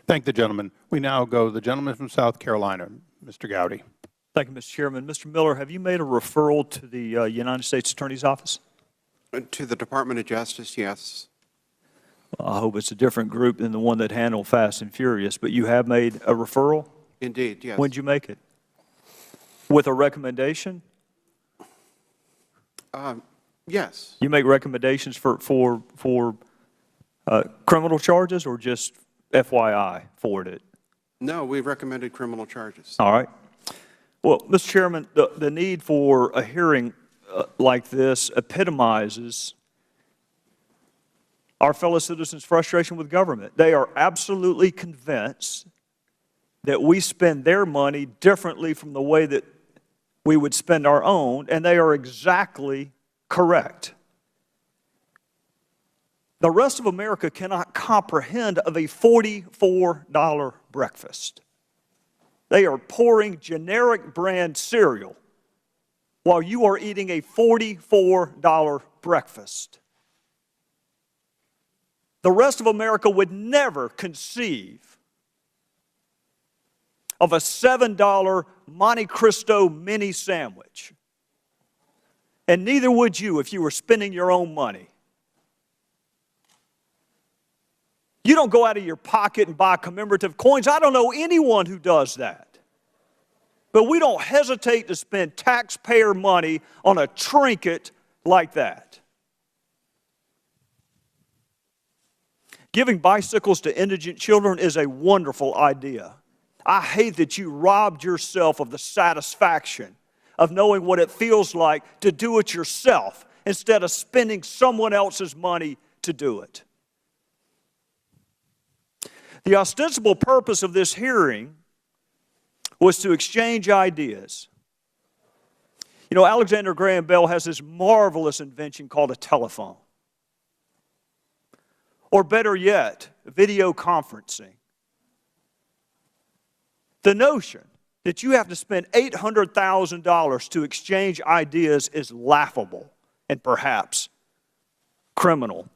Thank the gentleman. We now go to the gentleman from South Carolina, Mr. Gowdy. Thank you, Mr. Chairman. Mr. Miller, have you made a referral to the United States Attorney's Office? To the Department of Justice, yes. Well, I hope it's a different group than the one that handled Fast and Furious, but you have made a referral? Indeed, yes. When did you make it? With a recommendation? Yes. You make recommendations for criminal charges or just FYI forward it? No, we've recommended criminal charges. All right. Well, Mr. Chairman, the need for a hearing like this epitomizes our fellow citizens' frustration with government. They are absolutely convinced that we spend their money differently from the way that we would spend our own, and they are exactly correct. The rest of America cannot comprehend of a $44 breakfast. They are pouring generic brand cereal while you are eating a $44 breakfast. The rest of America would never conceive of a $7 Monte Cristo mini sandwich. And neither would you if you were spending your own money. You don't go out of your pocket and buy commemorative coins. I don't know anyone who does that. But we don't hesitate to spend taxpayer money on a trinket like that. Giving bicycles to indigent children is a wonderful idea. I hate that you robbed yourself of the satisfaction of knowing what it feels like to do it yourself instead of spending someone else's money to do it. The ostensible purpose of this hearing was to exchange ideas. You know, Alexander Graham Bell has this marvelous invention called a telephone. Or better yet, video conferencing. The notion that you have to spend $800,000 to exchange ideas is laughable and perhaps criminal.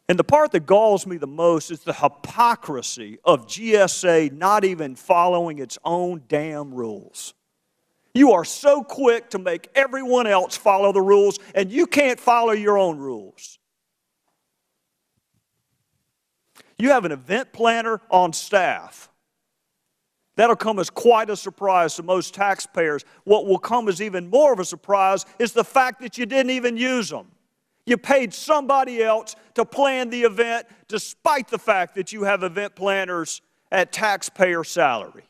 And the part that galls me the most is the hypocrisy of GSA not even following its own damn rules. You are so quick to make everyone else follow the rules, and you can't follow your own rules. You have an event planner on staff. That'll come as quite a surprise to most taxpayers. What will come as even more of a surprise is the fact that you didn't even use them. You paid somebody else to plan the event despite the fact that you have event planners at taxpayer salary.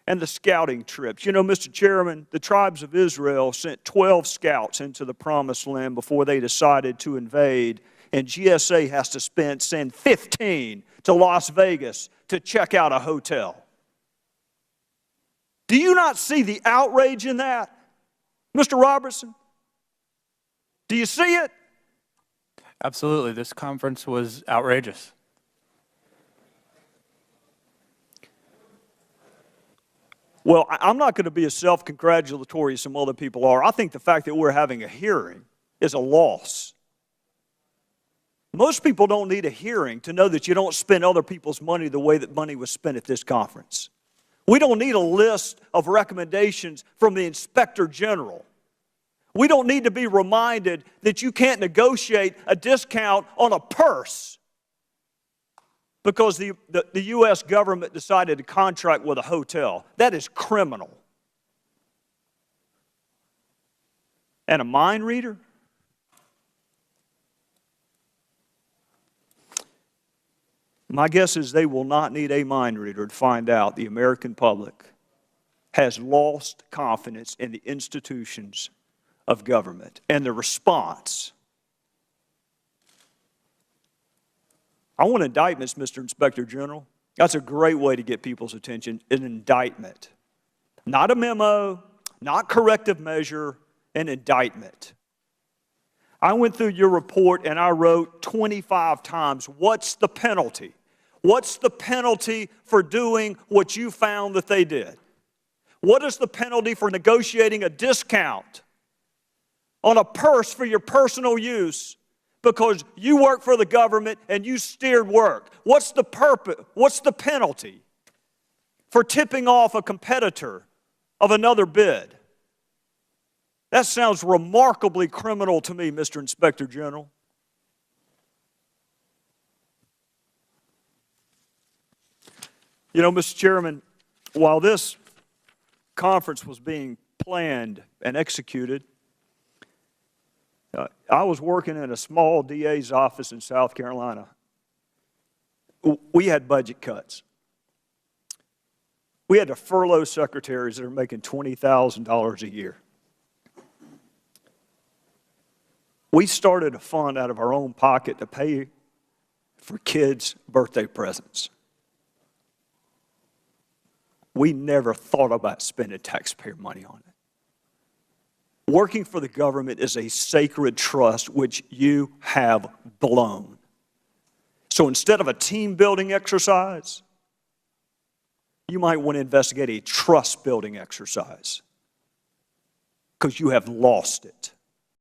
And the scouting trips. You know, Mr. Chairman, the tribes of Israel sent 12 scouts into the Promised Land before they decided to invade, and GSA has to send 15 to Las Vegas to check out a hotel. Do you not see the outrage in that? Mr. Robertson, do you see it? Absolutely. This conference was outrageous. Well, I'm not going to be as self-congratulatory as some other people are. I think the fact that we're having a hearing is a loss. Most people don't need a hearing to know that you don't spend other people's money the way that money was spent at this conference. We don't need a list of recommendations from the Inspector General. We don't need to be reminded that you can't negotiate a discount on a purse because the U.S. government decided to contract with a hotel. That is criminal. And a mind reader? My guess is they will not need a mind reader to find out the American public has lost confidence in the institutions of government. And the response, I want indictments, Mr. Inspector General. That's a great way to get people's attention, an indictment. Not a memo, not corrective measure, an indictment. I went through your report and I wrote 25 times, what's the penalty? What's the penalty for doing what you found that they did? What is the penalty for negotiating a discount on a purse for your personal use because you work for the government and you steered work. What's the purpose? What's the penalty for tipping off a competitor of another bid? That sounds remarkably criminal to me, Mr. Inspector General. You know, Mr. Chairman, while this conference was being planned and executed, I was working in a small DA's office in South Carolina. We had budget cuts. We had to furlough secretaries that are making $20,000 a year. We started a fund out of our own pocket to pay for kids' birthday presents. We never thought about spending taxpayer money on it. Working for the government is a sacred trust which you have blown. So instead of a team-building exercise, you might want to investigate a trust-building exercise because you have lost it.